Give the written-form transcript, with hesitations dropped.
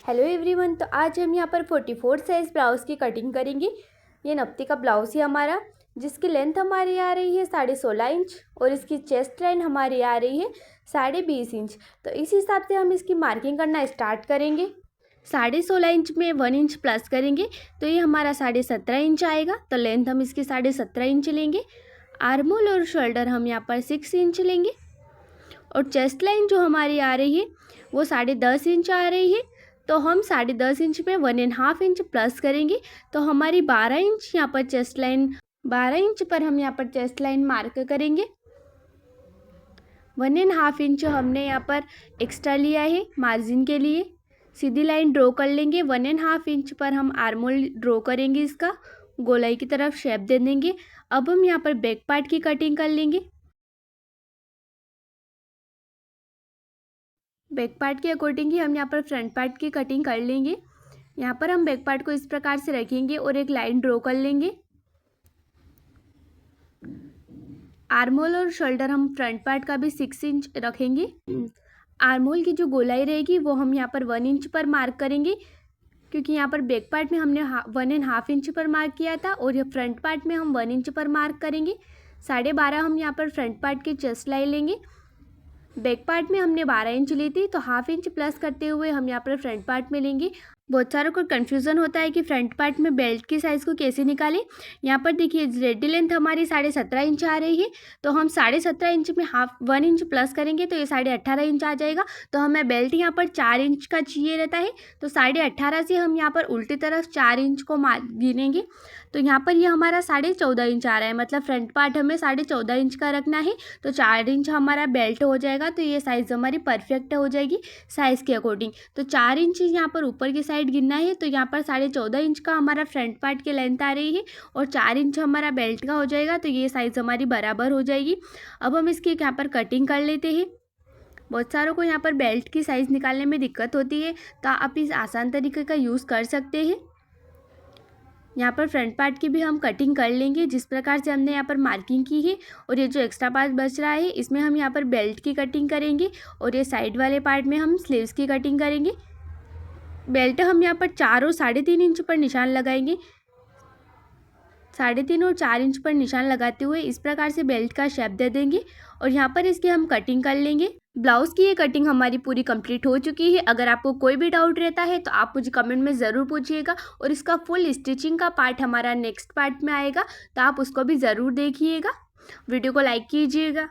Hello everyone, तो आज हम यहाँ पर 44 साइज़ ब्लाउज़ की कटिंग करेंगे। ये नप्ती का ब्लाउज़ है हमारा, जिसकी लेंथ हमारी आ रही है 16.5 इंच और इसकी चेस्ट लाइन हमारी आ रही है 20.5 इंच। तो इस हिसाब से हम इसकी मार्किंग करना स्टार्ट करेंगे। 16.5 इंच में 1 इंच प्लस करेंगे तो ये हमारा 17.5 इंच आएगा। तो लेंथ हम इसकी 17.5 इंच लेंगे। आर्मोल और शोल्डर हम यहाँ पर 6 इंच लेंगे और चेस्ट लाइन जो हमारी आ रही है वो 10.5 इंच आ रही है। तो हम 10.5 इंच में 1.5 इंच प्लस करेंगे तो हमारी 12 इंच यहाँ पर चेस्ट लाइन 12 इंच पर हम यहाँ पर चेस्ट लाइन मार्क करेंगे। 1.5 इंच हमने यहाँ पर एक्स्ट्रा लिया है मार्जिन के लिए। सीधी लाइन ड्रॉ कर लेंगे। 1.5 इंच पर हम आर्मोल ड्रॉ करेंगे, इसका गोलाई की तरफ शेप दे देंगे। अब हम यहाँ पर बैक पार्ट की कटिंग कर लेंगे। बैक पार्ट के अकॉर्डिंग ही हम यहाँ पर फ्रंट पार्ट की कटिंग कर लेंगे। यहाँ पर हम बैक पार्ट को इस प्रकार से रखेंगे और एक लाइन ड्रॉ कर लेंगे। आर्मोल और शोल्डर हम फ्रंट पार्ट का भी 6 इंच रखेंगे। आर्मोल की जो गोलाई रहेगी वो हम यहाँ पर 1 इंच पर मार्क करेंगे, क्योंकि यहाँ पर बैक पार्ट में हमने 1.5 इंच पर मार्क किया था और ये फ्रंट पार्ट में हम 1 इंच पर मार्क करेंगे। 12.5 हम यहाँ पर फ्रंट पार्ट की चेस्ट लाइन लेंगे। बैक पार्ट में हमने 12 इंच ली थी, तो हाफ इंच प्लस करते हुए हम यहाँ पर फ्रंट पार्ट में लेंगे। बहुत सारों को कन्फ्यूज़न होता है कि फ्रंट पार्ट में बेल्ट की साइज़ को कैसे निकालें। यहाँ पर देखिए, रेडी लेंथ हमारी 17.5 इंच आ रही है, तो हम 17.5 इंच में 1 इंच प्लस करेंगे तो ये 18.5 इंच आ जाएगा। तो हमें बेल्ट यहाँ पर 4 इंच का चाहिए रहता है, तो 18.5 से हम यहाँ पर उल्टी तरफ 4 इंच को गिनेंगे। तो यहाँ पर ये हमारा 14.5 इंच आ रहा है, मतलब फ्रंट पार्ट हमें 14.5 इंच का रखना है, तो 4 इंच हमारा बेल्ट हो जाएगा। तो ये साइज़ हमारी परफेक्ट हो जाएगी साइज़ के अकॉर्डिंग। तो 4 इंच यहाँ पर ऊपर की साइड गिनना है, तो यहाँ पर 14.5 इंच का हमारा फ्रंट पार्ट की लेंथ आ रही है और 4 इंच हमारा बेल्ट का हो जाएगा। तो ये साइज़ हमारी बराबर हो जाएगी। अब हम इसकी यहाँ पर कटिंग कर लेते हैं। बहुत सारों को यहाँ पर बेल्ट की साइज़ निकालने में दिक्कत होती है, तो आप इस आसान तरीके का यूज़ कर सकते हैं। यहाँ पर फ्रंट पार्ट की भी हम कटिंग कर लेंगे जिस प्रकार से हमने यहाँ पर मार्किंग की है। और ये जो एक्स्ट्रा पार्ट बच रहा है इसमें हम यहाँ पर बेल्ट की कटिंग करेंगे और ये साइड वाले पार्ट में हम स्लीव्स की कटिंग करेंगे। बेल्ट हम यहाँ पर 4 और 3.5 इंच पर निशान लगाएंगे। 3.5 और 4 इंच पर निशान लगाते हुए इस प्रकार से बेल्ट का शेप दे देंगे और यहाँ पर इसकी हम कटिंग कर लेंगे। ब्लाउज़ की ये कटिंग हमारी पूरी कंप्लीट हो चुकी है। अगर आपको कोई भी डाउट रहता है तो आप मुझे कमेंट में ज़रूर पूछिएगा और इसका फुल स्टिचिंग का पार्ट हमारा नेक्स्ट पार्ट में आएगा, तो आप उसको भी ज़रूर देखिएगा। वीडियो को लाइक कीजिएगा।